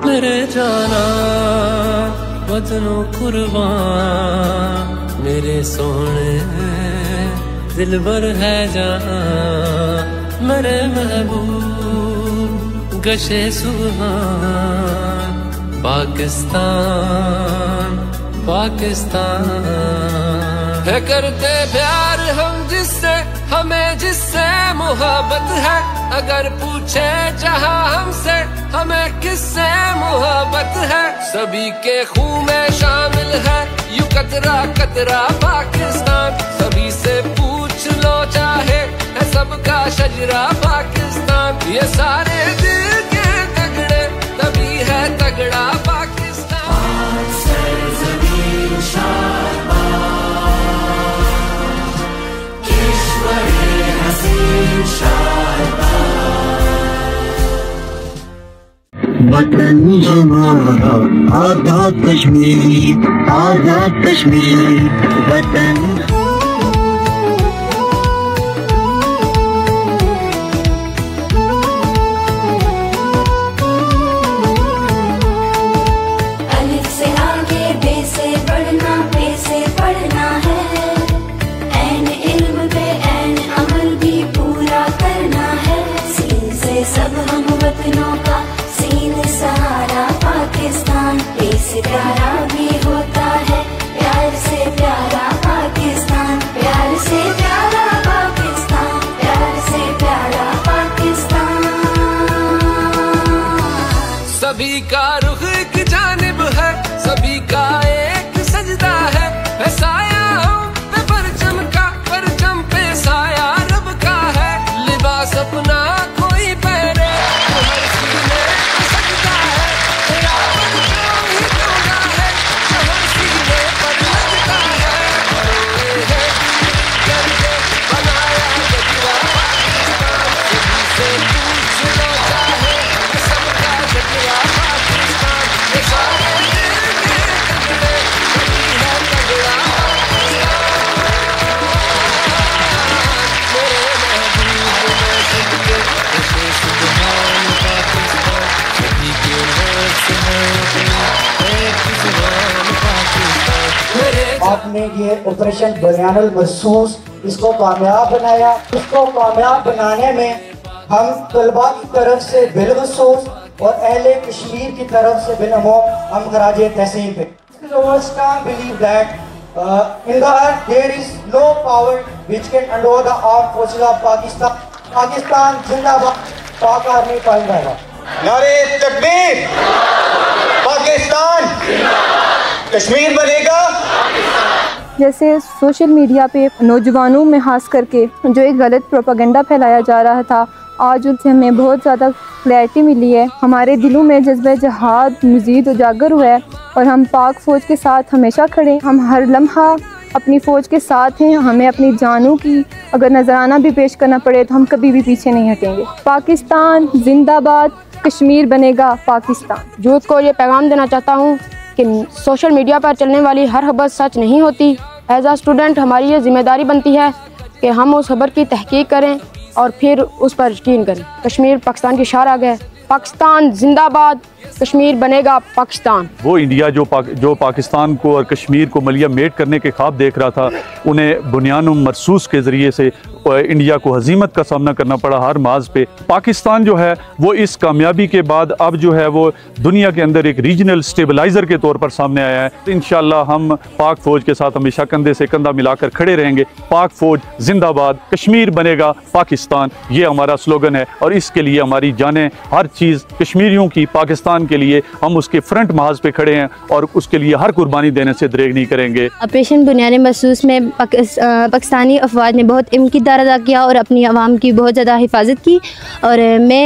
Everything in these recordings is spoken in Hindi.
मेरे जाना वतनो कुर्बान, मेरे सोने दिलबर है जहां, मेरे महबूब गशे सुबहान। पाकिस्तान पाकिस्तान है करते प्यार हम जिससे, हमें जिससे मोहब्बत है। अगर पूछे जहां हमसे हमें किससे मोहब्बत है, सभी के खून में शामिल है यू कतरा कतरा पाकिस्तान। सभी से पूछ लो चाहे है सबका शजरा पाकिस्तान। ये सारे दिल के तगड़े तभी है तगड़ा पाकिस्तान। वतन हमारा आज़ाद कश्मीर, आज़ाद कश्मीर वतन। अलिफ से आगे बे से बढ़ना, बे से पढ़ना है। ऐन इल्म पे ऐन अमल भी पूरा करना है। सीन से सब हम वतनों का सीन सहारा पाकिस्तान। इससे प्यारा भी होता है प्यार से प्यारा पाकिस्तान। प्यार से प्यारा पाकिस्तान, प्यार से प्यारा पाकिस्तान। सभी का रुख एक जानिब है, सभी का एक सजदा है। साया हम पे परचम का, परचम पे साया रब का है। लिबास अपना कोई पहने तो हर सीने पे सजदा है। तेरा परचम ही होगा है जो हर सीने पर लगता है। रोए है करके बनाया गजरा पाकिस्तान। सभी से पूछ लो चाहे सबका गजरा पाकिस्तान। ये सारे दिल के टुकड़े सभी है तगड़ा आपने ये ऑपरेशन बुनियानुल मरसूस इसको कामयाब बनाया। इसको कामयाब बनाने में हम तलबा की तरफ से बिलखसूस और अहले कश्मीर की तरफ से बिलअमूम हम खराज तहसीन पे believe that in the earth there is no power which can undo the armed forces of Pakistan. Pakistan जिंदाबाद, पाक आर्मी कायम रहेगा। नारे तकबीर, पाकिस्तान कश्मीर बनेगा। जैसे सोशल मीडिया पे नौजवानों में खास करके जो एक गलत प्रोपेगेंडा फैलाया जा रहा था, आज उससे हमें बहुत ज़्यादा क्लैरिटी मिली है। हमारे दिलों में जज्बा जहाद मज़ीद उजागर हुआ है और हम पाक फ़ौज के साथ हमेशा खड़े। हम हर लम्हा अपनी फ़ौज के साथ हैं। हमें अपनी जानों की अगर नजराना भी पेश करना पड़े तो हम कभी भी पीछे नहीं हटेंगे। पाकिस्तान जिंदाबाद, कश्मीर बनेगा पाकिस्तान। यूथ को ये पैगाम देना चाहता हूँ कि सोशल मीडिया पर चलने वाली हर खबर सच नहीं होती। एज आ स्टूडेंट हमारी ये जिम्मेदारी बनती है कि हम उस खबर की तहकीक करें और फिर उस पर यकीन करें। कश्मीर पाकिस्तान की शान आ गया। पाकिस्तान जिंदाबाद, कश्मीर बनेगा पाकिस्तान। वो इंडिया जो पाकिस्तान को और कश्मीर को मलिया मेट करने के ख्वाब देख रहा था, उन्हें बुनियानुल मरसूस के ज़रिए से इंडिया को हजीमत का सामना करना पड़ा हर माज पे। पाकिस्तान जो है वो इस कामयाबी के बाद अब जो है वो दुनिया के अंदर एक रीजनल स्टेबलाइज़र के तौर पर सामने आया है। इंशाअल्लाह हम पाक फ़ौज के साथ हमेशा कंधे से कंधा मिलाकर खड़े रहेंगे। पाक फ़ौज जिंदाबाद, कश्मीर बनेगा पाकिस्तान, ये हमारा स्लोगन है और इसके लिए हमारी जानें, हर चीज़ कश्मीरियों की, पाकिस्तान के लिए हम उसके फ्रंट महाज पे खड़े हैं और उसके लिए हर कुर्बानी देने से दरेग नहीं करेंगे। ऑपरेशन बुनियानुल मरसूस में पाकिस्तानी अफवाज ने बहुत इम्किदार अदा किया और अपनी आवाम की बहुत ज़्यादा हिफाजत की। और मैं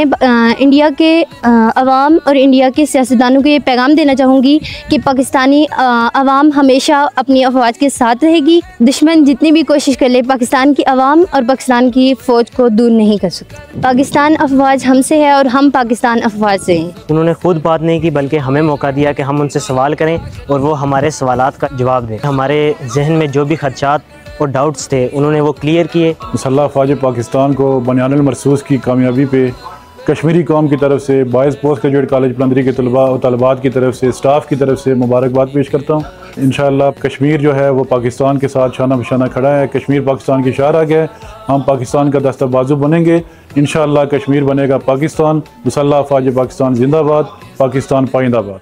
इंडिया के अवाम और इंडिया के सियासतदानों को ये पैगाम देना चाहूँगी कि पाकिस्तानी अवाम हमेशा अपनी अफवाज के साथ रहेगी। दुश्मन जितनी भी कोशिश कर ले, पाकिस्तान की अवाम और पाकिस्तान की फ़ौज को दूर नहीं कर सकती। पाकिस्तान अफवाज हमसे है और हम पाकिस्तान अफवाज से हैं। उन्होंने खुद बात नहीं की बल्कि हमें मौका दिया कि हम उनसे सवाल करें और वो हमारे सवालात का जवाब दें। हमारे जहन में जो भी खदशात और डाउट्स थे उन्होंने वो क्लियर किए। मुसल्लह अफ़वाज पाकिस्तान को बनियानुल मरसूस की कामयाबी पे कश्मीरी कौम की तरफ से, boys post graduate college Palandri के तलबा और तलबात की तरफ से, स्टाफ की तरफ से मुबारकबाद पेश करता हूँ। इंशाअल्लाह कश्मीर जो है वो पाकिस्तान के साथ शाना बशाना खड़ा है। कश्मीर पाकिस्तान की शाहराग है। हम पाकिस्तान का दस्ता बाजू बनेंगे। इंशाअल्लाह कश्मीर बनेगा पाकिस्तान। मुसल्लह अफ़वाज पाकिस्तान जिंदाबाद, पाकिस्तान पाइंदाबाद।